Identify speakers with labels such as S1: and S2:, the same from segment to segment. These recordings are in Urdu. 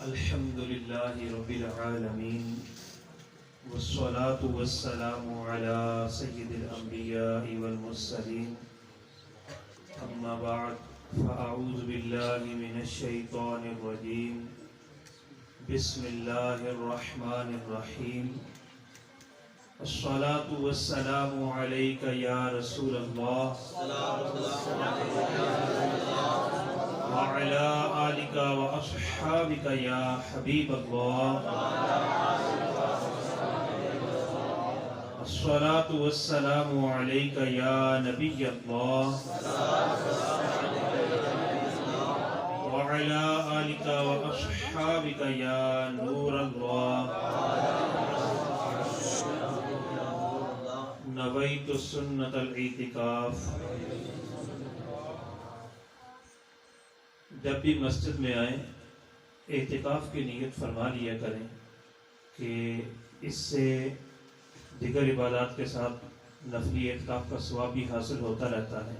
S1: الحمد لله رب العالمين والصلاة والسلام على سيد الأنبياء والمرسلين أما بعد فأعوذ بالله من الشيطان الرجيم بسم الله الرحمن الرحيم الصلاة والسلام عليك يا رسول الله وعلى آلك وأصحابك يا حبيب الله الصلاة والسلام عليك يا نبي الله وعلى آلك وأصحابك يا نور الله نويت سنة الاعتكاف۔ جب بھی مسجد میں آئیں اعتکاف کی نیت فرما لیا کریں کہ اس سے دیگر عبادات کے ساتھ نفلی اعتکاف کا ثواب بھی حاصل ہوتا رہتا ہے،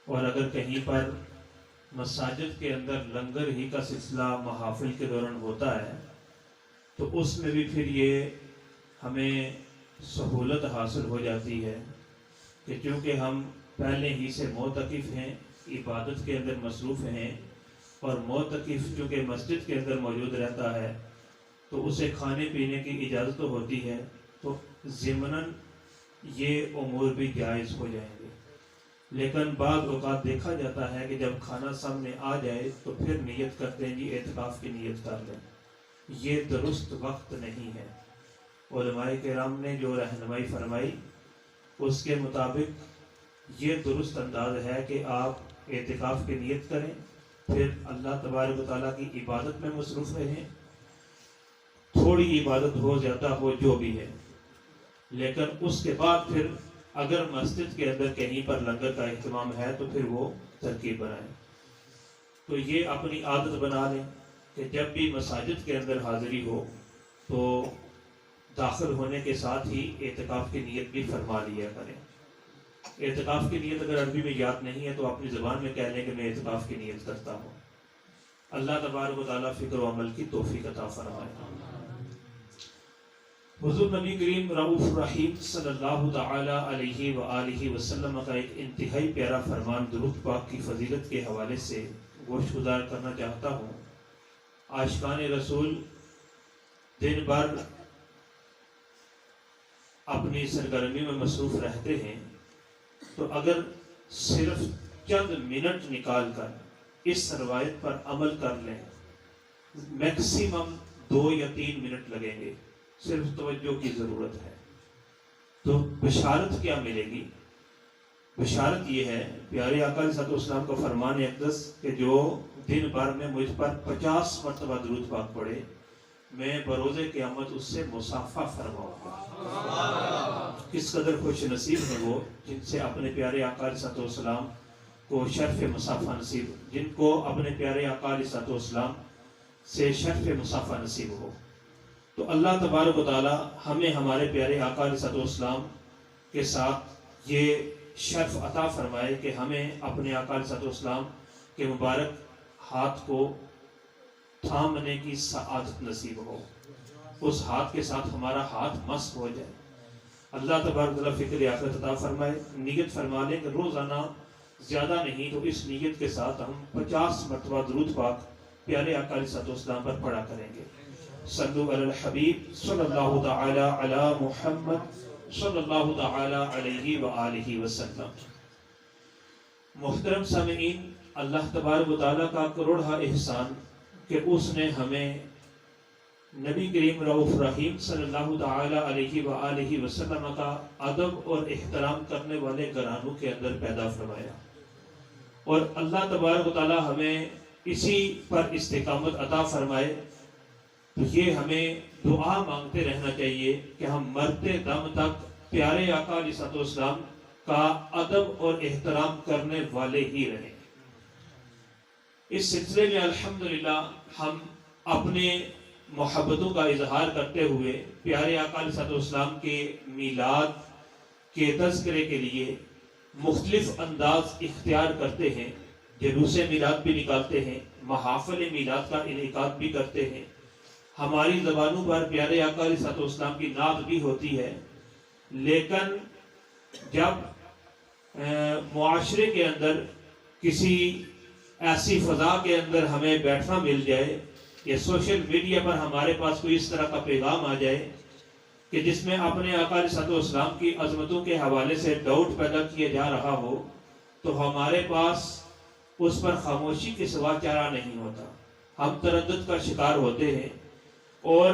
S1: اور اگر کہیں پر مساجد کے اندر لنگر ہی کا سلسلہ محافل کے دوران ہوتا ہے تو اس میں بھی پھر یہ ہمیں سہولت حاصل ہو جاتی ہے کہ چونکہ ہم پہلے ہی سے معتکف ہیں، عبادت کے اندر مصروف ہیں، اور معتکف چونکہ مسجد کے اندر موجود رہتا ہے تو اسے کھانے پینے کی اجازت تو ہوتی ہے، تو ضمناً یہ امور بھی جائز ہو جائیں گے۔ لیکن بعض اوقات دیکھا جاتا ہے کہ جب کھانا سامنے آ جائے تو پھر نیت کرتے ہیں جی اعتکاف کی نیت کر لیں، یہ درست وقت نہیں ہے۔ علماء کرام نے جو رہنمائی فرمائی اس کے مطابق یہ درست انداز ہے کہ آپ اعتکاف کی نیت کریں، پھر اللہ تبارک و تعالیٰ کی عبادت میں مصروف رہیں، تھوڑی عبادت ہو زیادہ ہو جو بھی ہے، لیکن اس کے بعد پھر اگر مسجد کے اندر کہیں پر لنگر کا اہتمام ہے تو پھر وہ ترکیب بنائیں۔ تو یہ اپنی عادت بنا لیں کہ جب بھی مساجد کے اندر حاضری ہو تو داخل ہونے کے ساتھ ہی اعتکاف کی نیت بھی فرما لیا کریں۔ اعتکاف کی نیت اگر عربی میں یاد نہیں ہے تو اپنی زبان میں کہہ لیں کہ میں اعتکاف کی نیت کرتا ہوں۔ اللہ تبارک و تعالیٰ فکر و عمل کی توفیق عطا فرمائے۔ حضور نبی کریم رؤوف رحیم صلی اللہ تعالی علیہ وآلہ وسلم کا ایک انتہائی پیارا فرمان درود پاک کی فضیلت کے حوالے سے گوشت گزار کرنا چاہتا ہوں۔ عاشقان رسول دن بھر اپنی سرگرمی میں مصروف رہتے ہیں، تو اگر صرف چند منٹ نکال کر اس روایت پر عمل کر لیں، میکسیمم 2 یا 3 منٹ لگیں گے، صرف توجہ کی ضرورت ہے، تو بشارت کیا ملے گی؟ بشارت یہ ہے، پیارے آقا علیہ السلام کا فرمان اقدس کہ جو دن بھر میں مجھ پر 50 مرتبہ درود پاک پڑھے میں بروز قیامت اس سے مصافحہ فرماؤں گا۔ کس قدر خوش نصیب ہیں وہ جن سے اپنے پیارے آقا علیہ السلام کو شرف مصافحہ نصیب، جن کو اپنے پیارے آقا علیہ السلام سے شرف مصافحہ نصیب ہو۔ تو اللہ تبارک و تعالی ہمیں ہمارے پیارے آقا علیہ السلام کے ساتھ یہ شرف عطا فرمائے کہ ہمیں اپنے آقا علیہ السلام کے مبارک ہاتھ کو تھامنے کی سعادت نصیب ہو، اس ہاتھ کے ساتھ ہمارا ہاتھ مسک ہو جائے۔ اللہ تبارک و تعالی فکر آخرت عطا فرمائے۔ نیت فرما لیں کہ روزانہ زیادہ نہیں تو اس نیت کے ساتھ ہم 50 مرتبہ درود پاک پیارے آقا علیہ السلام پر پڑھا کریں گے۔ صلو علی الحبیب صلی اللہ تعالی علی محمد صلی اللہ تعالی علیہ وآلہ وسلم۔ محترم سامعین، اللہ تبارک و تعالی کا کروڑہ احسان کہ اس نے ہمیں نبی کریم رؤوف رحیم صلی اللہ تعالی علیہ وآلہ وسلم کا ادب اور احترام کرنے والے گھرانوں کے اندر پیدا فرمایا، اور اللہ تبارک و تعالی ہمیں اسی پر استقامت عطا فرمائے۔ تو یہ ہمیں دعا مانگتے رہنا چاہیے کہ ہم مرتے دم تک پیارے آقا علیہ السلام کا ادب اور احترام کرنے والے ہی رہیں۔ اس سلسلے میں الحمدللہ ہم اپنے محبتوں کا اظہار کرتے ہوئے پیارے آقا علیہ السلام کے میلاد کے تذکرے کے لیے مختلف انداز اختیار کرتے ہیں، جلوس میلاد بھی نکالتے ہیں، محافل میلاد کا انعقاد بھی کرتے ہیں، ہماری زبانوں پر پیارے آقا علیہ الصلوۃ والسلام کی نعت بھی ہوتی ہے، لیکن جب معاشرے کے اندر کسی ایسی فضا کے اندر ہمیں بیٹھنا مل جائے یا سوشل میڈیا پر ہمارے پاس کوئی اس طرح کا پیغام آ جائے کہ جس میں اپنے آقا علیہ الصلوۃ والسلام کی عظمتوں کے حوالے سے ڈاؤٹ پیدا کیا جا رہا ہو، تو ہمارے پاس اس پر خاموشی کے سوا چارہ نہیں ہوتا، ہم تردد کا شکار ہوتے ہیں، اور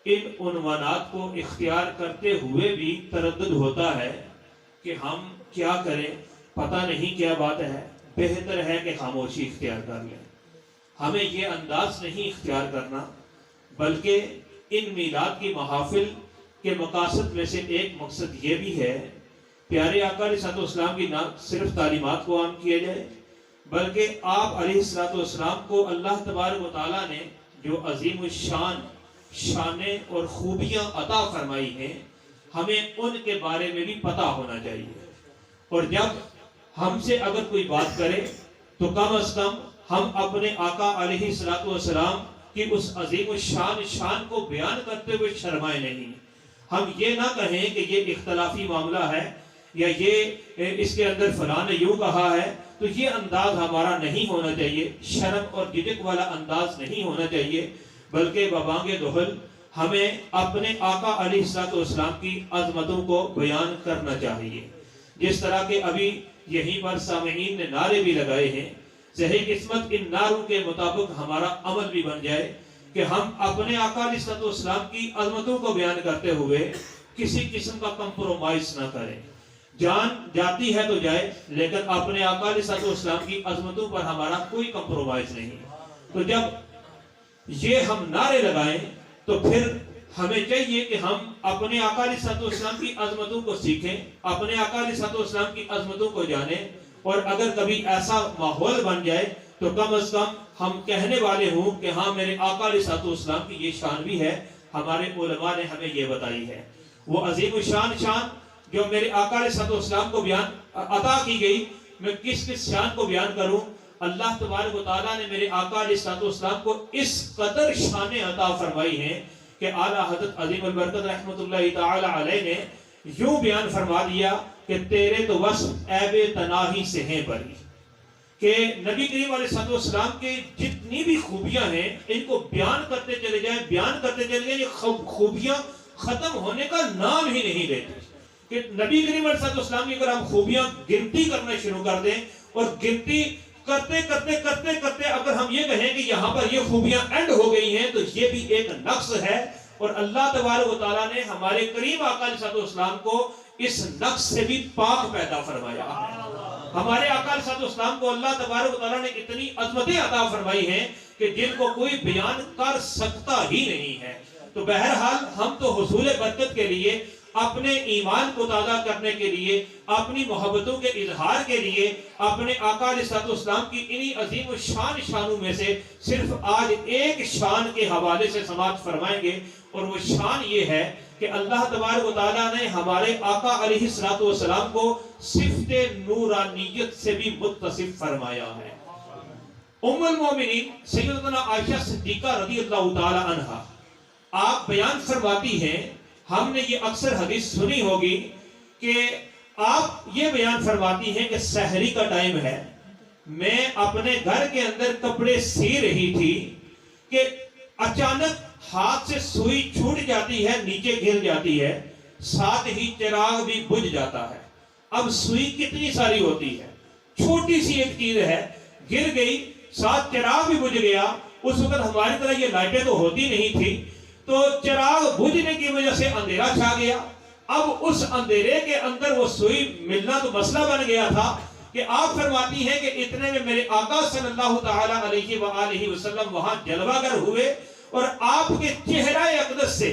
S1: ان عنوانات کو اختیار کرتے ہوئے بھی تردد ہوتا ہے کہ ہم کیا کریں، پتہ نہیں کیا بات ہے، بہتر ہے کہ خاموشی اختیار کر لیں۔ ہمیں یہ انداز نہیں اختیار کرنا، بلکہ ان میلاد کی محافل کے مقاصد میں سے ایک مقصد یہ بھی ہے پیارے آقا علیہ الصلوۃ والسلام کی نہ صرف تعلیمات کو عام کیا جائے، بلکہ آپ علیہ الصلوۃ والسلام کو اللہ تبارک و تعالیٰ نے جو عظیم الشان شانیں اور خوبیاں عطا فرمائی ہیں، ہمیں ان کے بارے میں بھی پتہ ہونا چاہیے، اور جب ہم سے اگر کوئی بات کرے تو کم از کم ہم اپنے آقا علیہ الصلوۃ والسلام کی اس عظیم الشان شان کو بیان کرتے ہوئے شرمائے نہیں۔ ہم یہ نہ کہیں کہ یہ اختلافی معاملہ ہے یا یہ اس کے اندر فلاں نے یوں کہا ہے، تو یہ انداز ہمارا نہیں ہونا چاہیے، شرم اور جھجک والا انداز نہیں ہونا چاہیے، بلکہ ببانگ دہل ہمیں اپنے آقا علیہ الصلوۃ والسلام کی عظمتوں کو بیان کرنا چاہیے۔ جس طرح کہ ابھی یہیں پر سامعین نے نعرے بھی لگائے ہیں، صحیح قسمت ان نعروں کے مطابق ہمارا عمل بھی بن جائے کہ ہم اپنے آقا علیہ الصلوۃ والسلام کی عظمتوں کو بیان کرتے ہوئے کسی قسم کا کمپرومائز نہ کریں۔ جان جاتی ہے تو جائے، لیکن اپنے آقا علیہ الصلوۃ والسلام کی عظمتوں پر ہمارا کوئی کمپرومائز نہیں۔ تو جب یہ ہم نعرے لگائیں تو پھر ہمیں چاہیے کہ ہم اپنے آقا علیہ الصلوۃ والسلام کی عظمتوں کو سیکھیں، اپنے آقا علیہ الصلوۃ والسلام کی عظمتوں کو جانیں، اور اگر کبھی ایسا ماحول بن جائے تو کم از کم ہم کہنے والے ہوں کہ ہاں میرے آقا علیہ الصلوۃ والسلام کی یہ شان بھی ہے، ہمارے علماء نے ہمیں یہ بتائی ہے۔ وہ عظیم الشان شان جو میرے آقا علیہ الصلوۃ والسلام کو بیان عطا کی گئی، میں کس شان کو بیان کروں؟ اللہ تبارک و تعالیٰ نے میرے آقا علیہ الصلوۃ والسلام کو اس قدر شانیں عطا فرمائی ہیں کہ اعلیٰ حضرت عظیم البرکت رحمت اللہ تعالی علیہ نے یوں بیان فرما دیا کہ تیرے تو وصف عیب تناہی سے ہیں بری، کہ نبی کریم علیہ الصلوۃ والسلام کے جتنی بھی خوبیاں ہیں ان کو بیان کرتے چلے جائیں، بیان کرتے چلے جائیں، یہ خوبیاں ختم ہونے کا نام ہی نہیں لیتے، کہ نبی کریم علیہ الصلوۃ والسلام کی اگر ہم خوبیاں گنتی کرنا شروع کر دیں اور گنتی کرتے کرتے کرتے کرتے اگر ہم یہ کہیں کہ یہاں پر یہ خوبیاں اینڈ ہو گئی ہیں، تو یہ بھی ایک نقص ہے، اور اللہ تبارک و تعالیٰ نے ہمارے کریم آقا علیہ الصلوۃ والسلام کو اس نقص سے بھی پاک پیدا فرمایا ہے۔ ہمارے آقا علیہ الصلوۃ والسلام کو اللہ تبارک و تعالیٰ نے اتنی عظمتیں عطا فرمائی ہیں کہ جن کو کوئی بیان کر سکتا ہی نہیں ہے۔ تو بہرحال ہم تو حصول برکت کے لیے، اپنے ایمان کو تازہ کرنے کے لیے، اپنی محبتوں کے اظہار کے لیے اپنے آقا علیہ الصلوۃ والسلام کی انہی عظیم الشان شانوں میں سے صرف آج ایک شان کے حوالے سے سماعت فرمائیں گے، اور وہ شان یہ ہے کہ اللہ تبارک و تعالیٰ نے ہمارے آقا علیہ الصلوۃ والسلام کو صفت نورانیت سے بھی متصف فرمایا ہے۔ ام المومنین سیدتنا عائشہ صدیقہ رضی اللہ تعالی عنہا آپ بیان فرماتی ہیں، ہم نے یہ اکثر حدیث سنی ہوگی کہ آپ یہ بیان فرماتی ہیں کہ سحری کا ٹائم ہے، میں اپنے گھر کے اندر کپڑے سی رہی تھی کہ اچانک ہاتھ سے سوئی چھوٹ جاتی ہے، نیچے گر جاتی ہے، ساتھ ہی چراغ بھی بجھ جاتا ہے۔ اب سوئی کتنی ساری ہوتی ہے، چھوٹی سی ایک چیز ہے، گر گئی، ساتھ چراغ بھی بجھ گیا۔ اس وقت ہماری طرح یہ لائٹیں تو ہوتی نہیں تھی، تو چراغ بجھنے کی وجہ سے اندھیرا چھا گیا۔ اب اس اندھیرے کے اندر وہ سوئی ملنا تو مسئلہ بن گیا تھا کہ آپ فرماتی ہیں کہ اتنے میں میرے آقا صلی اللہ تعالی علیہ وآلہ وسلم وہاں جلوہ گر ہوئے، اور آپ کے چہرہ اقدس سے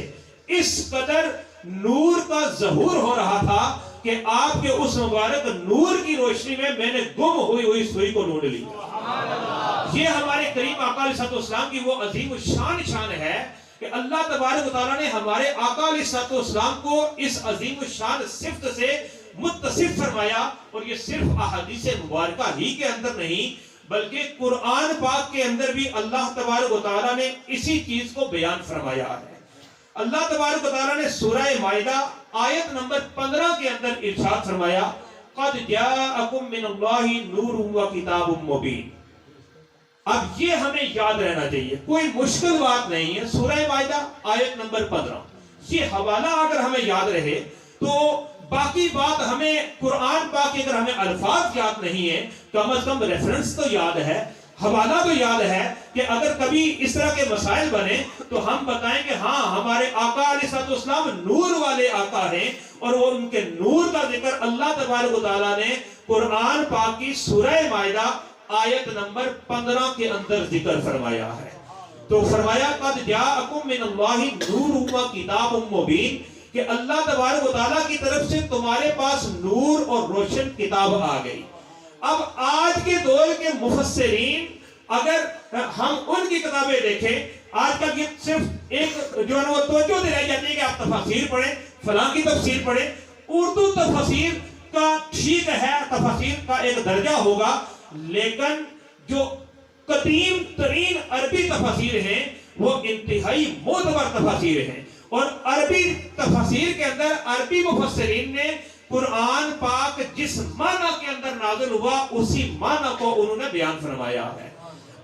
S1: اس قدر نور کا ظہور ہو رہا تھا کہ آپ کے اس مبارک نور کی روشنی میں نے گم ہوئی سوئی کو ڈھونڈ لی۔ یہ ہمارے کریم آقا علیہ الصلوۃ والسلام کی وہ عظیم الشان شان ہے کہ اللہ تبارک و تعالیٰ نے ہمارے آقا علیہ الصلوۃ والسلام کو اس عظیم الشان صفت سے متصف فرمایا، اور یہ صرف احادیث مبارکہ ہی کے اندر نہیں بلکہ قرآن پاک کے اندر بھی اللہ تبارک و تعالیٰ نے اسی چیز کو بیان فرمایا ہے۔ اللہ تبارک و تعالیٰ نے سورہ مائدہ آیت نمبر 15 کے اندر ارشاد فرمایا قد جاءکم من اللہ نور و کتاب مبین۔ اب یہ ہمیں یاد رہنا چاہیے، کوئی مشکل بات نہیں ہے۔ سورہ مائدہ آیت نمبر 15، یہ حوالہ اگر ہمیں یاد رہے تو باقی بات ہمیں قرآن پاک کے اگر ہمیں الفاظ یاد نہیں ہے، کم از کم ریفرنس تو یاد ہے، حوالہ تو یاد ہے، کہ اگر کبھی اس طرح کے مسائل بنے تو ہم بتائیں کہ ہاں ہمارے آقا علیہ السلام نور والے آقا ہیں، اور وہ ان کے نور کا ذکر اللہ تبارک و تعالیٰ نے قرآن پاک کی سورہ مائدہ آیت نمبر 15 کے اندر ذکر فرمایا ہے۔ تو فرمایا قد جاءکم من اللہ نور و کتاب مبین، کہ اللہ تبارک و تعالیٰ کی طرف سے تمہارے پاس نور اور روشن کتاب آ گئی۔ اب آج کے دور کے مفسرین اگر ہم ان کی کتابیں دیکھیں، آج کل یہ صرف ایک جو ہے وہ توجہ دلائی جاتی ہے کہ آپ تفاسیر پڑھیں، فلاں کی تفسیر پڑھیں۔ اردو تفسیر کا ٹھیک ہے، تفسیر کا ایک درجہ ہوگا، لیکن جو قدیم ترین عربی تفاسیر ہیں وہ انتہائی معتبر تفاسیر ہیں، اور عربی تفاسیر کے اندر عربی مفسرین نے قرآن پاک جس معنی کے اندر نازل ہوا اسی معنی کو انہوں نے بیان فرمایا ہے۔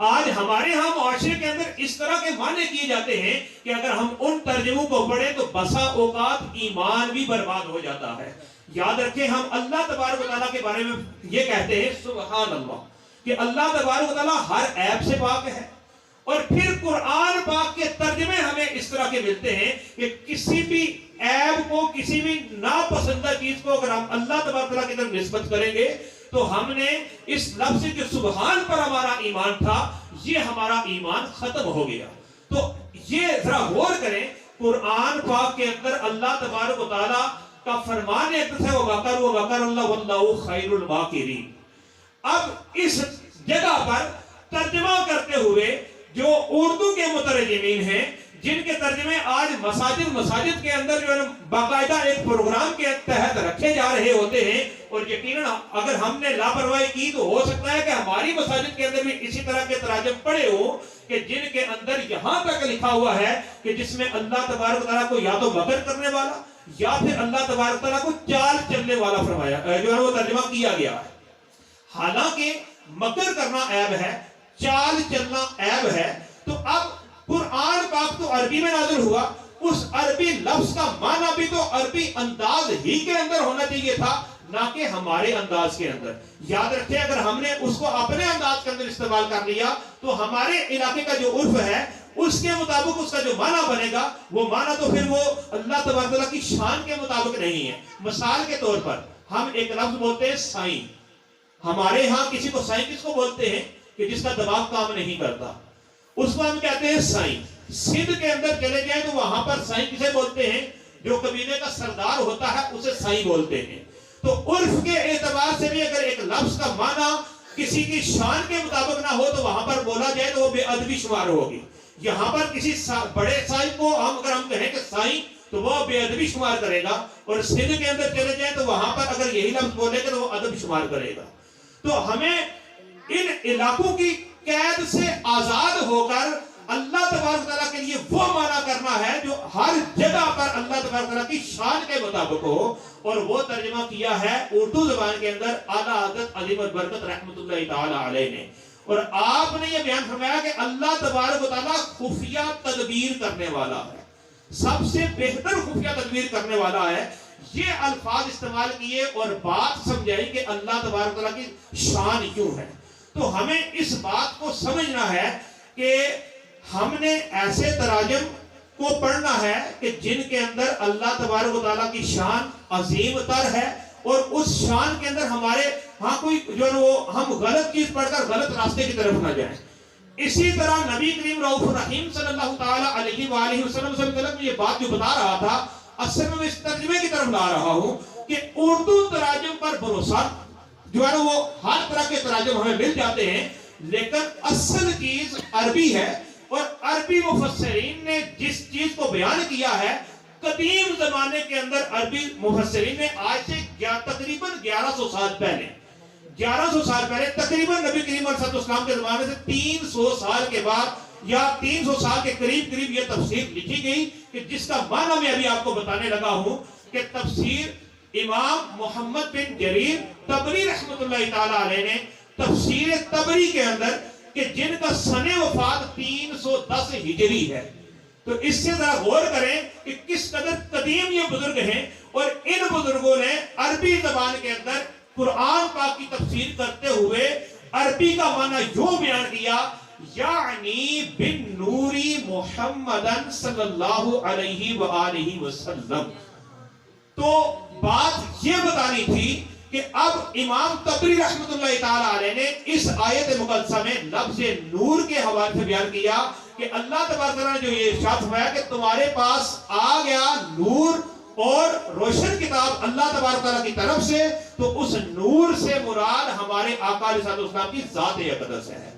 S1: آج ہمارے ہاں معاشرے کے اندر اس طرح کے معنی کیے جاتے ہیں کہ اگر ہم ان ترجموں کو پڑھیں تو بسا اوقات ایمان بھی برباد ہو جاتا ہے۔ یاد رکھیں، ہم اللہ تبارک و تعالیٰ کے بارے میں یہ کہتے ہیں سبحان اللہ، کہ اللہ تبارک و تعالیٰ ہر عیب سے پاک ہے، اور پھر قرآن پاک کے ترجمے ہمیں اس طرح کے ملتے ہیں کہ کسی بھی عیب کو، کسی بھی ناپسندہ چیز کو اگر ہم اللہ تبارک و تعالیٰ کی طرف نسبت کریں گے تو ہم نے اس لفظ جو سبحان پر ہمارا ایمان تھا، یہ ہمارا ایمان ختم ہو گیا۔ تو یہ ذرا غور کریں، قرآن پاک کے اندر اللہ تبارک و تعالیٰ کا فرمان ہے وَمَكَرُوا اللَّهُ وَاللَّهُ خَيْرُ الْمَاكِرِينَ۔ اب اس جگہ پر ترجمہ کرتے ہوئے جو اردو کے مترجمین ہیں، جن کے ترجمے آج مساجد کے اندر جو ہے باقاعدہ ایک پروگرام کے تحت رکھے جا رہے ہوتے ہیں، اور یقیناً اگر ہم نے لاپرواہی کی تو ہو سکتا ہے کہ ہماری مساجد کے اندر بھی اسی طرح کے تراجم پڑے ہوں کہ جن کے اندر یہاں تک لکھا ہوا ہے کہ جس میں اللہ تبارک تعالیٰ کو یا تو مکر کرنے والا یا پھر اللہ تبارک تعالیٰ کو چال چلنے والا فرمایا جو ہے وہ ترجمہ کیا گیا ہے۔ حالانکہ مکر کرنا عیب ہے، چال چلنا عیب ہے، تو اب قرآن پاک تو عربی میں نازل ہوا، اس عربی لفظ کا معنی بھی تو عربی انداز ہی کے اندر ہونا چاہیے تھا، نہ کہ ہمارے انداز کے اندر۔ یاد رکھیں، اگر ہم نے اس کو اپنے انداز کے اندر استعمال کر لیا تو ہمارے علاقے کا جو عرف ہے اس کے مطابق اس کا جو معنی بنے گا، وہ معنی تو پھر وہ اللہ تبارک تعالیٰ کی شان کے مطابق نہیں ہے۔ مثال کے طور پر ہم ایک لفظ بولتے ہیں سائیں، ہمارے ہاں کسی کو سائیں کس کو بولتے ہیں کہ جس کا دماغ کام نہیں کرتا، اس کو ہم کہتے ہیں سائیں۔ سندھ کے اندر چلے جائیں تو وہاں پر سائیں کسے بولتے ہیں؟ جو قبیلے کا سردار ہوتا ہے اسے سائیں بولتے ہیں۔ تو عرف کے اعتبار سے بھی اگر ایک لفظ کا معنی کسی کی شان کے مطابق نہ ہو تو وہاں پر بولا جائے تو وہ بے ادبی شمار ہوگی۔ یہاں پر کسی بڑے سائیں کو اگر ہم کہیں کہ سائیں تو وہ بے ادبی شمار کرے گا، اور سندھ کے اندر چلے جائیں تو وہاں پر اگر یہی لفظ بولے گا تو وہ ادب شمار کرے گا۔ تو ہمیں ان علاقوں کی قید سے آزاد ہو کر اللہ تبارک تعالیٰ کے لیے وہ معنی کرنا ہے جو ہر جگہ پر اللہ تبارک تعالیٰ کی شان کے مطابق ہو، اور وہ ترجمہ کیا ہے اردو زبان کے اندر اعلیٰ حضرت علی برکت رحمۃ اللہ تعالی علیہ نے۔ اور آپ نے یہ بیان فرمایا کہ اللہ تبارک تعالیٰ خفیہ تدبیر کرنے والا ہے، سب سے بہتر خفیہ تدبیر کرنے والا ہے۔ یہ الفاظ استعمال کیے اور بات سمجھائی کہ اللہ تبارک تعالیٰ کی شان کیوں ہے۔ تو ہمیں اس بات کو سمجھنا ہے کہ ہم نے ایسے تراجم کو پڑھنا ہے کہ جن کے اندر اللہ تبارک و تعالیٰ کی شان عظیم تر ہے، اور اس شان کے اندر ہمارے ہاں کوئی جو ہے وہ ہم غلط چیز پڑھ کر غلط راستے کی طرف نہ جائیں۔ اسی طرح نبی کریم رؤوف الرحیم صلی اللہ تعالیٰ علیہ وآلہ وسلم سے متعلق یہ بات جو بتا رہا تھا، اصل میں اس ترجمے کی طرف لا رہا ہوں کہ اردو تراجم پر بھروسہ جو ہے وہ ہر طرح کے تراجم ہمیں مل جاتے ہیں، لیکن اصل چیز عربی ہے، اور عربی مفسرین نے جس چیز کو بیان کیا ہے قدیم زمانے کے اندر عربی مفسرین نے آج سے تقریباً 1100 سال پہلے
S2: 1100 سال پہلے تقریباً نبی کریم علیہ السلام کے زمانے سے 300 سال کے بعد یا 300 سال کے قریب یہ تفسیر لکھی گئی کہ جس کا معنی میں ابھی آپ کو بتانے لگا ہوں کہ تفسیر امام محمد بن جریر طبری رحمۃ اللہ تعالی علیہ نے تفسیر طبری کے اندر کہ جن کا سن وفات 310 ہجری ہے، تو اس سے ذرا غور کریں کہ کس قدر قدیم یہ بزرگ ہیں، اور ان بزرگوں نے عربی زبان کے اندر قرآن پاک کی تفسیر کرتے ہوئے عربی کا معنی یوں بیان کیا، یعنی بن نوری محمدن صلی اللہ علیہ وآلہ وسلم۔ تو بات یہ بتانی تھی کہ اب امام طبری رحمۃ اللہ تعالی علیہ نے اس آیت مقدسہ میں لفظ نور کے حوالے سے بیان کیا کہ اللہ تبارک و تعالیٰ نے جو یہ ارشاد فرمایا کہ تمہارے پاس آ گیا نور اور روشن کتاب اللہ تبارک و تعالیٰ کی طرف سے، تو اس نور سے مراد ہمارے آقا علیہ السلام کی ذات اقدس ہے۔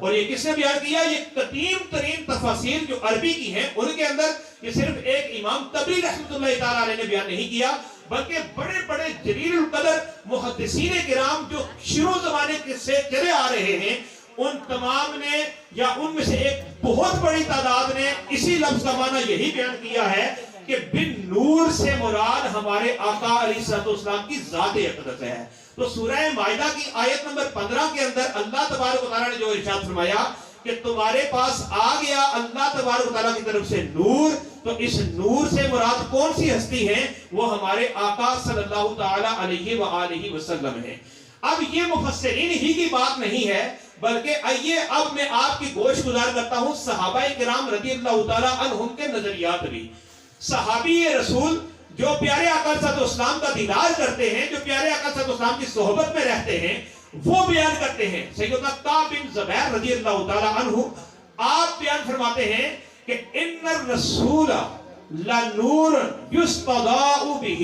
S2: اور یہ کس نے بیان کیا؟ یہ قدیم ترین تفاسیر جو عربی کی ہیں ان کے اندر یہ صرف ایک امام طبری رحمۃ اللہ تعالی علیہ نے بیان نہیں کیا، بلکہ بڑے بڑے جلیل القدر محدثین کرام جو شروع زمانے سے چلے آ رہے ہیں، ان تمام نے یا ان میں سے ایک بہت بڑی تعداد نے اسی لفظ کا معنی یہی بیان کیا ہے کہ بن نور سے مراد ہمارے آقا علیہ السلام کی ذات اقدس ہے۔ تو سورہ مائدہ کی آیت نمبر 15 کے اندر اللہ تبارک و تعالیٰ نے جو ارشاد فرمایا کہ تمہارے پاس آ گیا اللہ تبارک و تعالیٰ کی طرف سے نور، تو اس نور سے مراد کون سی ہستی ہے؟ وہ ہمارے آقا صلی اللہ تعالیٰ علیہ وآلہ وسلم ہے۔ اب یہ مفسرین ہی کی بات نہیں ہے، بلکہ آئیے اب میں آپ کی گوش گزار کرتا ہوں صحابہ کرام رضی اللہ تعالیٰ عنہم کے نظریات بھی۔ صحابی رسول جو پیارے آقا صلی اللہ علیہ وسلم کا دیدار کرتے ہیں، جو پیارے آقا صلی اللہ علیہ وسلم کی صحبت میں رہتے ہیں، وہ بیان کرتے ہیں۔ سیدنا کعب بن زبیر رضی اللہ تعالیٰ عنہ آپ بیان فرماتے ہیں کہ ان الرسول لنور یستضاء بہ،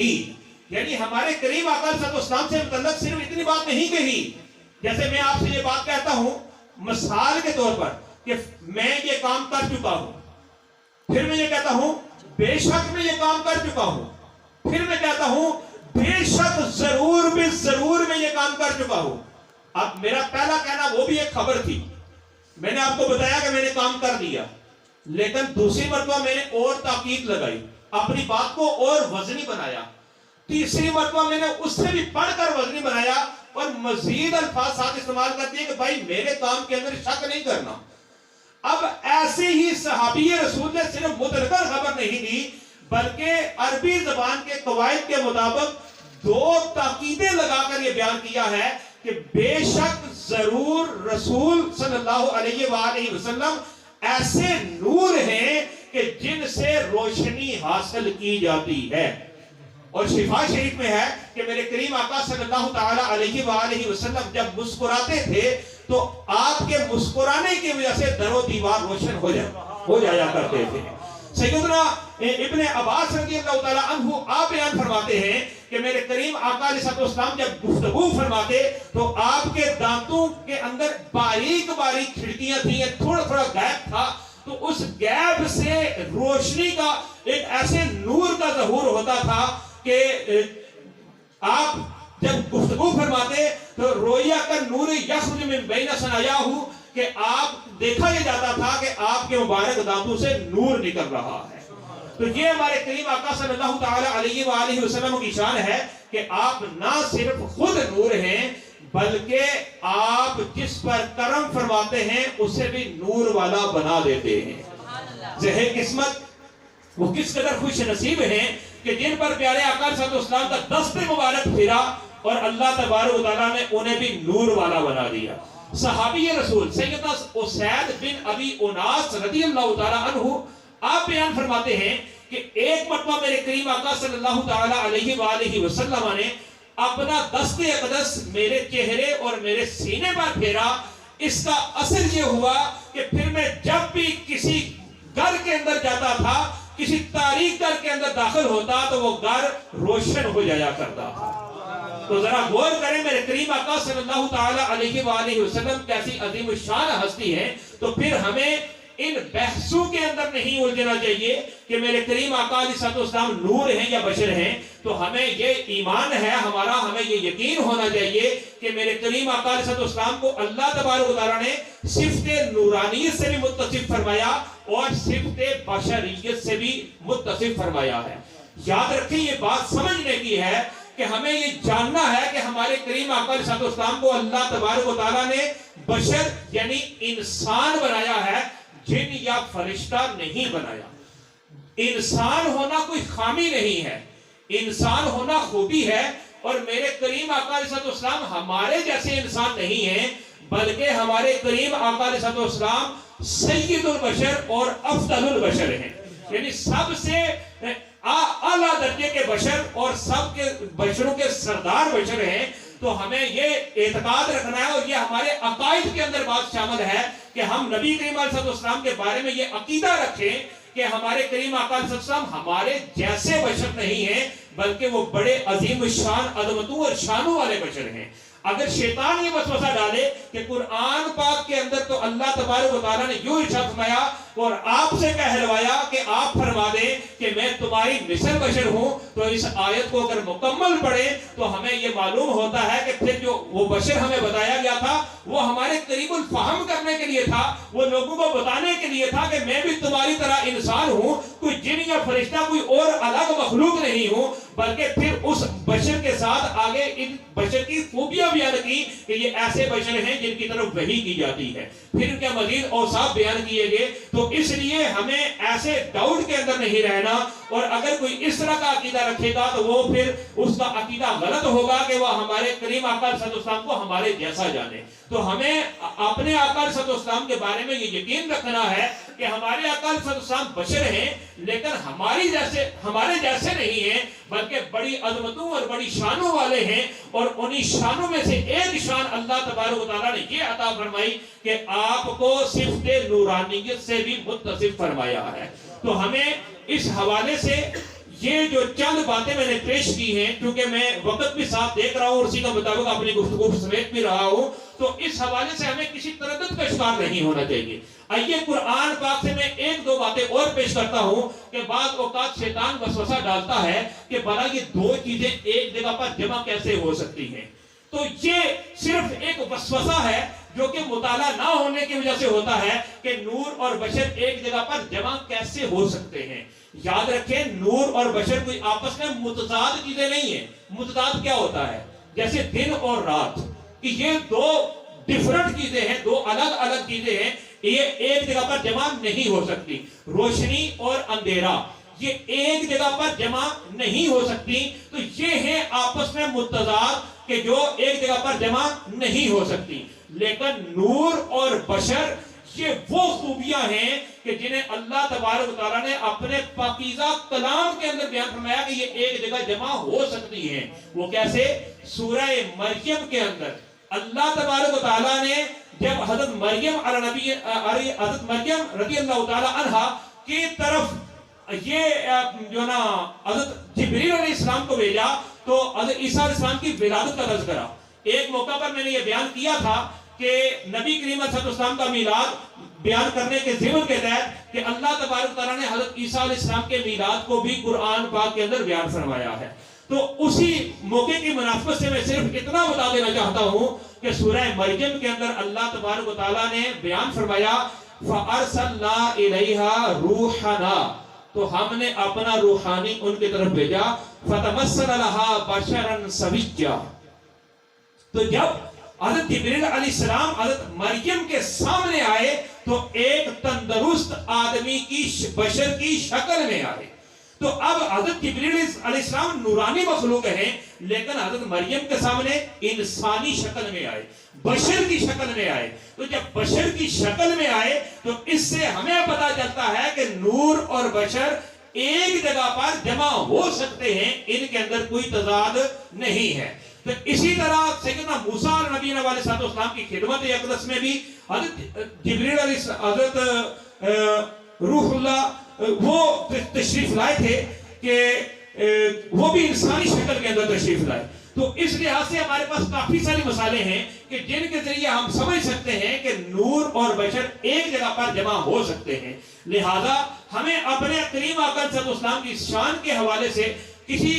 S2: یعنی ہمارے کریم آقا صلی اللہ علیہ وسلم سے متعلق صرف اتنی بات نہیں کہی، جیسے میں آپ سے یہ بات کہتا ہوں مثال کے طور پر کہ میں یہ کام کر چکا ہوں، پھر میں یہ کہتا ہوں بے شک میں یہ کام کر چکا ہوں، پھر میں کہتا ہوں بے شک ضرور بھی ضرور میں یہ کام کر چکا ہوں۔ اب میرا پہلا کہنا وہ بھی ایک خبر تھی، میں نے آپ کو بتایا کہ میں نے کام کر دیا، لیکن دوسری مرتبہ میں نے اور تاکید لگائی، اپنی بات کو اور وزنی بنایا، تیسری مرتبہ میں نے اس سے بھی پڑھ کر وزنی بنایا اور مزید الفاظ ساتھ استعمال کر دیے کہ بھائی میرے کام کے اندر شک نہیں کرنا۔ اب ایسے ہی صحابی رسول نے صرف مطلقاً خبر نہیں دی، بلکہ عربی زبان کے قواعد کے مطابق دو تاکیدیں لگا کر یہ بیان کیا ہے کہ بے شک ضرور رسول صلی اللہ علیہ وآلہ وسلم ایسے نور ہیں کہ جن سے روشنی حاصل کی جاتی ہے۔ اور شفا شریف میں ہے کہ میرے کریم آقا صلی اللہ تعالی علیہ وآلہ وسلم جب مسکراتے تھے تو آپ کے مسکرانے کی وجہ سے در و دیوار روشن ہو جایا کرتے تھے۔ سیدنا ابن عباس رضی اللہ تعالیٰ عنہ آپ بیان فرماتے ہیں کہ میرے کریم آقا علیہ السلام جب گفتگو فرماتے تو آپ کے دانتوں کے اندر باریک باریک کھڑکیاں تھیں، تھوڑا تھوڑا گیپ تھا، تو اس گیپ سے روشنی کا ایک ایسے نور کا ظہور ہوتا تھا کہ آپ جب گفتگو فرماتے تو رویا کا نور یخرج من بین ثنایاہ، کہ آپ دیکھا یہ جاتا تھا کہ آپ کے مبارک دانتوں سے نور نکل رہا ہے۔ تو یہ ہمارے کریم آقا صلی اللہ تعالی علیہ وآلہ وسلم کی شان ہے کہ آپ نہ صرف خود نور ہیں بلکہ آپ جس پر کرم فرماتے ہیں اسے بھی نور والا بنا دیتے ہیں۔ ذہن قسمت وہ کس قدر خوش نصیب ہیں کہ جن پر پیارے آقا صلی اللہ علیہ وسلم کا دست مبارک پھرا اور اللہ تبارک و تعالیٰ نے انہیں بھی نور والا بنا دیا۔ صحابی رسول سیدنا اسید بن ابی اناس رضی اللہ تعالیٰ عنہ آپ بیان فرماتے ہیں کہ ایک مرتبہ میرے کریم آقا صلی اللہ تعالیٰ علیہ وآلہ وسلم نے اپنا دست اقدس میرے چہرے اور میرے سینے پر پھیرا۔ اس کا اثر یہ ہوا کہ پھر میں جب بھی کسی گھر کے اندر جاتا تھا، کسی تاریک گھر کے اندر داخل ہوتا تو وہ گھر روشن ہو جایا کرتا تھا۔ تو ذرا غور کریں میرے کریم آقا صلی اللہ تعالی علیہ وآلہ وسلم کیسی عظیم الشان ہستی ہے، تو پھر ہمیں ان بحثوں کے اندر نہیں الجھنا چاہیے کہ میرے کریم آقا علیہ السلام نور ہیں یا بشر ہیں. تو ہمیں یہ ایمان ہے ہمارا, ہمیں یہ یقین ہونا چاہیے کہ میرے کریم آقا علیہ السلام کو اللہ تبارک و تعالیٰ نے صفت نورانیت سے بھی متصف فرمایا اور صفت بشریت سے بھی متصف فرمایا ہے. یاد رکھیں یہ بات سمجھنے کی ہے کہ ہمیں یہ جاننا ہے کہ ہمارے کریم آقا علیہ السلام کو اللہ تبارک و تعالیٰ نے بشر یعنی انسان بنایا ہے, جن یا فرشتہ نہیں بنایا. انسان ہونا کوئی خامی نہیں ہے, انسان ہونا خوبی ہے. اور میرے کریم آقا علیہ السلام ہمارے جیسے انسان نہیں ہیں, بلکہ ہمارے کریم آقا علیہ السلام سید البشر اور افضل البشر ہیں, یعنی سب سے اعلیٰ درجے کے بشر اور سب کے بشروں کے سردار بشر ہیں. تو ہمیں یہ اعتقاد رکھنا ہے اور یہ ہمارے عقائد کے اندر بات شامل ہے کہ ہم نبی کریم علیہ السلام کے بارے میں یہ عقیدہ رکھیں کہ ہمارے کریم آقا علیہ السلام ہمارے جیسے بشر نہیں ہیں, بلکہ وہ بڑے عظیم شان عظمتوں اور شانوں والے بشر ہیں. اگر شیطان یہ وسوسہ ڈالے کہ قرآن پاک کے اندر تو اللہ تبارک و تعالیٰ نے یوں ارشاد فرمایا اور آپ سے کہلوایا کہ آپ فرما دیں کہ میں تمہاری مثل بشر ہوں, تو اس آیت کو اگر مکمل پڑھیں تو ہمیں یہ معلوم ہوتا ہے کہ پھر جو وہ بشر ہمیں بتایا گیا تھا وہ ہمارے قریب الفہم کرنے کے لیے تھا, وہ لوگوں کو بتانے کے لیے تھا کہ میں بھی تمہاری طرح انسان ہوں, کوئی جن یا فرشتہ کوئی اور الگ مخلوق نہیں ہوں. بلکہ پھر اس بشر کے ساتھ آگے ان بشر کی خوبیاں بیان کی کہ یہ ایسے بشر ہیں جن کی طرف وحی کی جاتی ہے. پھر کیا مزید اوصاف بیان کیے گئے. تو اس لیے ہمیں ایسے ڈاؤٹ کے اندر نہیں رہنا, اور اگر کوئی اس طرح کا عقیدہ رکھے گا تو وہ پھر اس کا عقیدہ غلط ہوگا کہ وہ ہمارے کریم آقا علیہ السلام کو ہمارے جیسا جانے. تو ہمیں اپنے آقا علیہ السلام کے بارے میں یہ یقین رکھنا ہے کہ ہمارے آقا علیہ السلام بشر ہیں, لیکن ہمارے جیسے نہیں ہیں, بلکہ بڑی عظمتوں اور بڑی شانوں والے ہیں. اور انہی شانوں میں سے ایک شان اللہ تبارک و تعالیٰ نے یہ عطا فرمائی کہ آپ کو صفت نورانیت سے بھی متصف فرمایا ہے. تو ہمیں اس حوالے سے یہ جو چند باتیں میں نے پیش کی ہیں, کیونکہ میں وقت بھی ساتھ دیکھ رہا ہوں اور اسی کے مطابق اپنی گفتگو سمیٹ بھی رہا ہوں, تو اس حوالے سے ہمیں کسی تردد کا شکار نہیں ہونا چاہیے. آئیے قرآن پاک سے میں ایک دو باتیں اور پیش کرتا ہوں کہ بعض اوقات شیطان وسوسہ ڈالتا ہے کہ بھلا یہ دو چیزیں ایک جگہ پر جمع کیسے ہو سکتی ہیں. تو یہ صرف ایک وسوسہ ہے جو کہ مطالعہ نہ ہونے کی وجہ سے ہوتا ہے کہ نور اور بشر ایک جگہ پر جمع کیسے ہو سکتے ہیں. یاد رکھیں نور اور بشر کوئی آپس میں متضاد چیزیں نہیں ہیں. متضاد کیا ہوتا ہے؟ جیسے دن اور رات, کہ یہ دو ڈیفرنٹ چیزیں ہیں, دو الگ الگ چیزیں ہیں, یہ ایک جگہ پر جمع نہیں ہو سکتی. روشنی اور اندھیرا یہ ایک جگہ پر جمع نہیں ہو سکتی. تو یہ ہیں آپس میں متضاد کہ جو ایک جگہ پر جمع نہیں ہو سکتی. لیکن نور اور بشر یہ وہ خوبیاں ہیں کہ جنہیں اللہ تبارک و تعالیٰ نے اپنے پاکیزہ کلام کے اندر بیان فرمایا کہ یہ ایک جگہ جمع ہو سکتی ہیں. وہ کیسے؟ سورہ مریم کے اندر اللہ تبارک و تعالیٰ نے جب حضرت مریم رضی اللہ تعالیٰ عنہا کی طرف یہ جو نا حضرت جبریل علیہ السلام کو بھیجا تو حضرت عیسیٰ علیہ السلام کی ولادت کا تذکرہ. ایک موقع پر میں نے یہ بیان کیا تھا کہ نبی کریم علیہ السلام کا میلاد بیان کرنے کے ضمن کے تحت کہ اللہ تبارک تعالیٰ نے حضرت عیسیٰ علیہ السلام کے میلاد کو بھی قرآن پاک کے اندر بیان فرمایا ہے. تو اسی موقع کی مناسبت سے میں صرف اتنا بتا دینا چاہتا ہوں کہ سورہ مریم کے اندر اللہ تبارک و تعالیٰ نے بیان فرمایا فَأَرْسَلْنَا إِلَيْهَا رُوحَنَا, تو ہم نے اپنا روحانی ان کی طرف بھیجا. فَتَمَثَّلَ لَهَا بَشَرًا سَوِيًّا, تو جب حضرت جبریل علیہ السلام حضرت مریم کے سامنے آئے تو ایک تندرست آدمی کی بشر کی شکل میں آئے. تو اب حضرت جبریل علیہ السلام نورانی مخلوق ہیں, لیکن حضرت مریم کے سامنے انسانی شکل میں آئے, بشر کی شکل میں آئے. تو جب بشر کی شکل میں آئے تو اس سے ہمیں پتا چلتا ہے کہ نور اور بشر ایک جگہ پر جمع ہو سکتے ہیں, ان کے اندر کوئی تضاد نہیں ہے. تو اسی طرح سیدنا موسیٰ نبی علیہ السلام کی خدمت اقدس میں بھی حضرت جبریل علیہ حضرت روح اللہ وہ تشریف لائے تھے کہ وہ بھی انسانی شکل کے اندر تشریف لائے. تو تو اس لحاظ سے ہمارے پاس کافی ساری مثالیں ہیں کہ جن کے ذریعے ہم سمجھ سکتے ہیں کہ نور اور بشر ایک جگہ پر جمع ہو سکتے ہیں. لہذا ہمیں اپنے کریم آقا صلی اللہ علیہ وسلم کی شان کے حوالے سے کسی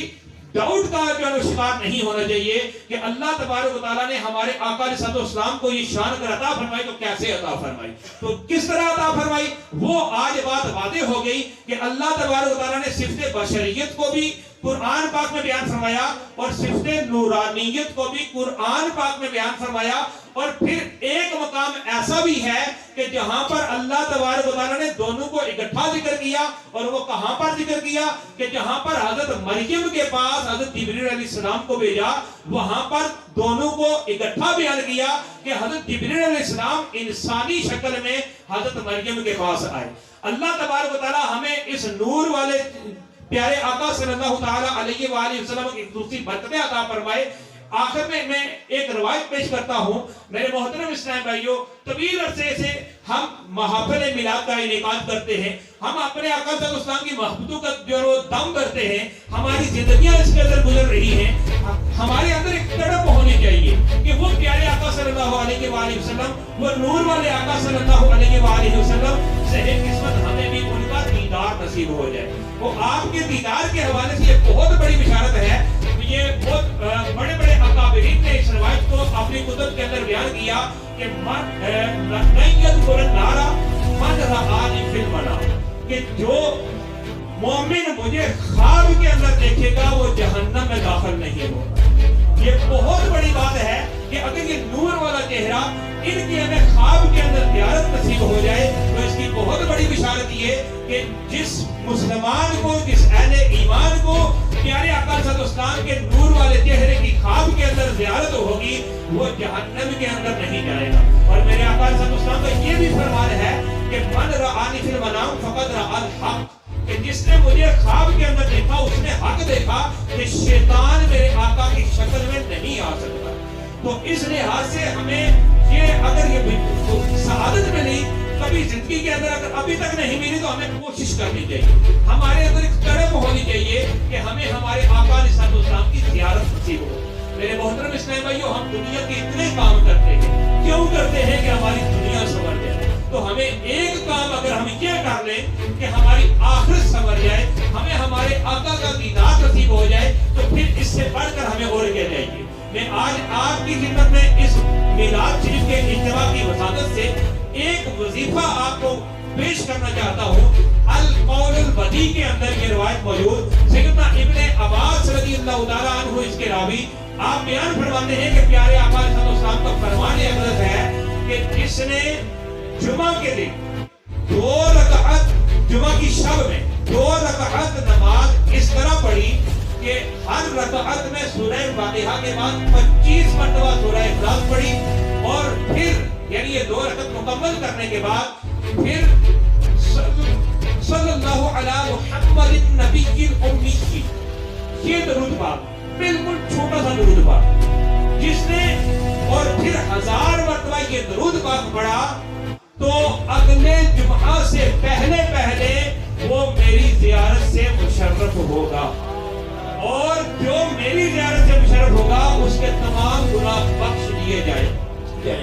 S2: ڈاؤٹ کا جو ہے شکار نہیں ہونا چاہیے کہ اللہ تبارک و تعالیٰ نے ہمارے آقا علیہ السلام کو یہ شان کر عطا فرمائی تو کیسے عطا فرمائی, تو کس طرح عطا فرمائی, وہ آج بات واضح ہو گئی کہ اللہ تبارک و تعالیٰ نے صفت بشریت کو بھی قرآن پاک میں بیان فرمایا اور صفت نورانیت کو بھی قرآن پاک میں بیان فرمایا. اور پھر ایک مقام ایسا بھی ہے کہ جہاں پر اللہ تبارک و تعالیٰ نے دونوں کو اکٹھا ذکر کیا, اور وہ کہاں پر ذکر کیا کہ جہاں پر حضرت مریم کے پاس حضرت جبریل علیہ السلام کو بھیجا, وہاں پر دونوں کو اکٹھا بیان کیا کہ حضرت جبریل علیہ السلام انسانی شکل میں حضرت مریم کے پاس آئے. اللہ تبارک و تعالیٰ ہمیں اس نور والے پیارے آقا صلی اللہ تعالیٰ علیہ وآلہ وسلم کی دوسری برکتیں عطا فرمائے. آخر میں ایک روایت پیش کرتا ہوں. میرے محترم اسلام بھائیوں, طویل عرصے سے ہم محافل میلاد کا انعقاد کرتے ہیں, ہم اپنے آقا صلی اللہ علیہ وسلم کی محبتوں کا جو دم کرتے ہیں, ہماری زندگیاں اس کے اندر گزر رہی ہیں. ہمارے اندر ایک تڑپ ہونی چاہیے کہ وہ پیارے آقا صلی اللہ علیہ وآلہ وسلم, وہ نور والے آقا صلی اللہ علیہ وآلہ وسلم صحیح قسمت ہمیں بھی ان کا دیدار نصیب ہو جائے. وہ آپ کے دیدار کے حوالے سے یہ بہت بڑی بشارت ہے. یہ بہت بڑے بڑے اکابرین نے اس روایت کو اپنی کتب کے اندر بیان کیا کہ کہ جو مومن مجھے خواب کے اندر دیکھے گا وہ جہنم میں داخل نہیں ہوگا. یہ بہت بڑی بات ہے کہ اگر یہ نور والا چہرہ ان کی ہمیں خواب کے اندر زیارت نصیب ہو جائے تو اس کی بہت بڑی بشارت یہ کہ جس مسلمان کو, جس اہل ایمان کو پیارے آقا صلی اللہ علیہ وسلم کے نور والے چہرے کی خواب کے اندر زیارت ہوگی وہ جہنم کے اندر نہیں جائے گا. اور میرے آقا صلی اللہ علیہ وسلم کا یہ بھی فرمان ہے کہ من رآنی فی المنام فقد رأى الحق, کہ جس نے مجھے خواب کے اندر دیکھا اس نے حق دیکھا کہ شیطان میرے آقا کی شکل میں نہیں آ سکتا. تو اس لحاظ سے ہمیں یہ اگر یہ سعادت ملی کبھی زندگی کے اندر اگر ابھی تک نہیں ملی تو ہمیں کوشش کرنی چاہیے. ہمارے اندر ایک تڑپ ہونی چاہیے کہ ہمیں ہمارے آقا علیہ السلام کی زیارت نصیب ہو. میرے محترم اسلام بھائیو, ہم دنیا کے اتنے کام کرتے ہیں, کیوں کرتے ہیں کہ ہماری دنیا سنور جائے. تو ہمیں ایک کام اگر ہم یہ کر لیں کہ ہماری آخرت سنور جائے, ہمیں ہمارے آقا کا دیدار نصیب ہو جائے, تو پھر اس سے بڑھ کر ہمیں اور کیا چاہیے. میں آج آپ کی خدمت میں اس میلاد شریف کے اجتماع کی وساطت سے ایک وظیفہ آپ کو پیش کرنا چاہتا ہوں. القول البدی کے اندر یہ روایت موجود, سیدنا ابن عباس رضی اللہ تعالیٰ عنہ اس کے راوی, آپ بیان فرماتے ہیں کہ پیارے آقا صلی اللہ علیہ وسلم کا فرمان اقدس ہے کہ جس نے جمعہ کے دن 2 رکعت, جمعہ کی شب میں 2 رکعت نماز اس طرح پڑھی کہ ہر رکعت میں سورہ فاتحہ کے بعد 25 مرتبہ سورہ اخلاص پڑھی, اور پھر یعنی یہ 2 رکعت مکمل کرنے کے بعد پھر صلی اللہ علی محمد النبی الامی کی یہ درود پاک, بالکل چھوٹا سا درود پاک, جس نے اور پھر 1000 مرتبہ یہ درود پاک پڑھا تو اگلے جمعہ سے پہلے وہ میری زیارت سے مشرف ہوگا, اور جو میری زیارت سے مشرف ہوگا اس کے تمام گناہ بخش دیے جائیں گے.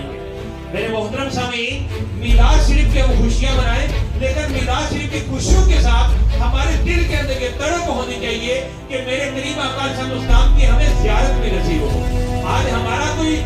S2: میرے محترم سامعین, میلاد شریف کے خوشیاں منائیں, لیکن میلاد شریف کی خوشیوں کے ساتھ ہمارے دل کے اندر یہ تڑپ ہونی چاہیے کہ میرے قریب آقا صلی اللہ علیہ وسلم کی ہمیں زیارت بھی نصیب ہو. آج ہمارا کوئی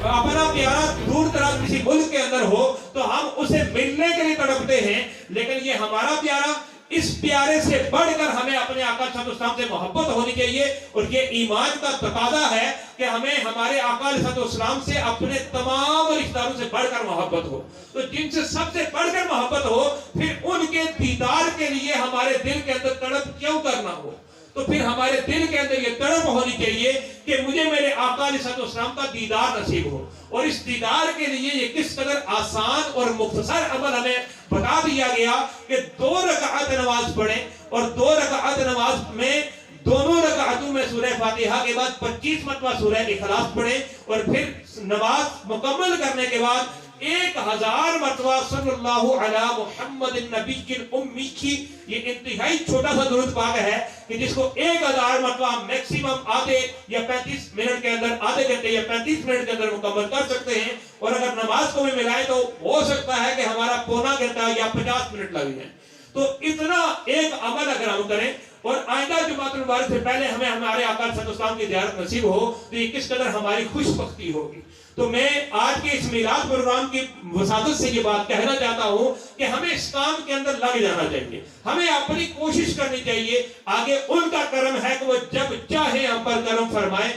S2: اپنا پیارا دور دراز کسی ملک کے اندر ہو تو ہم اسے ملنے کے لیے تڑپتے ہیں, لیکن یہ ہمارا پیارا, اس پیارے سے بڑھ کر ہمیں اپنے آقا صلی اللہ علیہ وسلم سے محبت ہونی چاہیے. اور یہ ایمان کا تقاضا ہے کہ ہمیں ہمارے آقا صلی اللہ علیہ وسلم سے اپنے تمام رشتہ داروں سے بڑھ کر محبت ہو. تو جن سے سب سے بڑھ کر محبت ہو, پھر ان کے دیدار کے لیے ہمارے دل کے اندر تڑپ کیوں کرنا ہو. تو پھر ہمارے دل کے اندر یہ تڑپ ہونی چاہیے کہ مجھے میرے آقا علیہ السلام کا دیدار نصیب ہو. اور اس دیدار کے لیے یہ کس قدر آسان اور مختصر عمل ہمیں بتا دیا گیا کہ 2 رکعت نماز پڑھیں, اور 2 رکعت نماز میں دونوں رکعتوں میں سورہ فاتحہ کے بعد 25 مرتبہ سورہ اخلاص پڑھیں, اور پھر نماز مکمل کرنے کے بعد 1000 مرتبہ صلی اللہ علی محمد النبی الامی کی یہ انتہائی چھوٹا سا درود پاک ہے کہ جس کو 1000 مرتبہ میکسیمم آدھے یا 35 منٹ کے اندر، آدھے گھنٹے یا 35 منٹ کے اندر مکمل کر سکتے ہیں، اور اگر نماز کو بھی ملائے تو ہو سکتا ہے کہ ہمارا پونا گھنٹہ یا 50 منٹ لگ جائے۔ تو اتنا ایک عمل اگر ہم کریں اور آئندہ جمعۃ المبارک سے پہلے ہمیں ہمارے آقا صلی اللہ علیہ وسلم کی زیارت نصیب ہو تو یہ کس قدر ہماری خوش بختی ہوگی۔ تو میں آج کے اس میلاد پروگرام کی وساطت سے یہ بات کہنا چاہتا ہوں کہ ہمیں اس کام کے اندر لگ جانا چاہیے، ہمیں اپنی کوشش کرنی چاہیے، آگے ان کا کرم ہے کہ وہ جب چاہے ہم پر کرم فرمائے،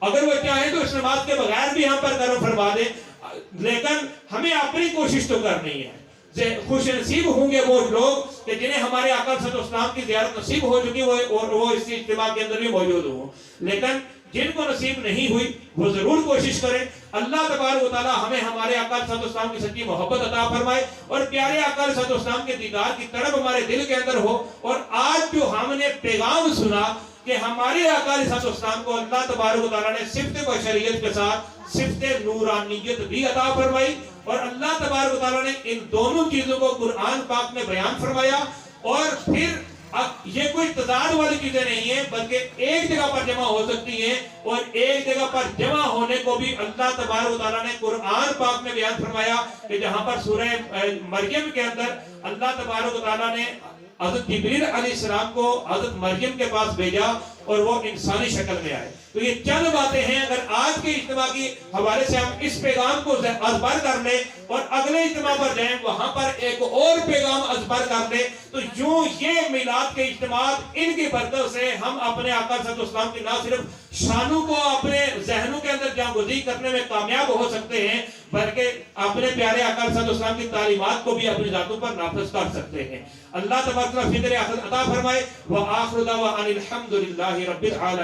S2: اگر وہ چاہیں تو اس نماز کے بغیر بھی ہم پر کرم فرما دیں، لیکن ہمیں اپنی کوشش تو کرنی ہے۔ خوش نصیب ہوں گے وہ لوگ کہ جنہیں ہمارے آقا صلی اللہ علیہ وسلم کی زیارت نصیب ہو چکی اور وہ اس اجتماع کے اندر بھی موجود ہوں، لیکن جن کو نصیب نہیں ہوئی وہ ضرور کوشش کریں۔ اللہ تبارک و تعالی ہمیں ہمارے آقا صلی اللہ علیہ وسلم کی سچی محبت عطا فرمائے اور پیارے آقا صلی اللہ علیہ وسلم کے دیدار کی طرف ہمارے دل کے اندر ہو، اور آج جو ہم نے پیغام سنا کہ ہمارے آقا صلی اللہ علیہ وسلم کو اللہ تبارک و تعالی نے صفت بشریت کے ساتھ صفت نورانیت بھی عطا فرمائی، اور اللہ تبارک و تعالی نے ان دونوں چیزوں کو قرآن پاک میں بیان فرمایا، اور پھر یہ کوئی تضاد والی چیزیں نہیں ہیں بلکہ ایک جگہ پر جمع ہو سکتی ہیں، اور ایک جگہ پر جمع ہونے کو بھی اللہ تبارک و تعالی نے قرآن پاک میں بیان فرمایا کہ جہاں پر سورہ مریم کے اندر اللہ تبارک و تعالی نے حضرت جبریل علیہ السلام کو حضرت مریم کے پاس بھیجا اور وہ انسانی شکل میں آئے۔ تو یہ چند باتیں ہیں، اگر آج کے اجتماع کی حوالے سے ہم اس پیغام کو ازبر کر لیں اور اگلے اجتماع پر جائیں وہاں پر ایک اور پیغام ازبر کر لیں، تو یوں یہ میلاد کے اجتماعات ان کی برکت سے ہم اپنے آقا صلی اللہ علیہ وسلم کی نہ صرف شانوں کو اپنے ذہنوں کے اندر جاگزی کرنے میں کامیاب ہو سکتے ہیں بلکہ اپنے پیارے آقا صلی اللہ علیہ وسلم کی تعلیمات کو بھی اپنی ذاتوں پر نافذ کر سکتے ہیں۔ اللہ تبارک و تعالی فکر عطا فرمائے۔ وآخر دعوانا الحمد للہ رب العالمین۔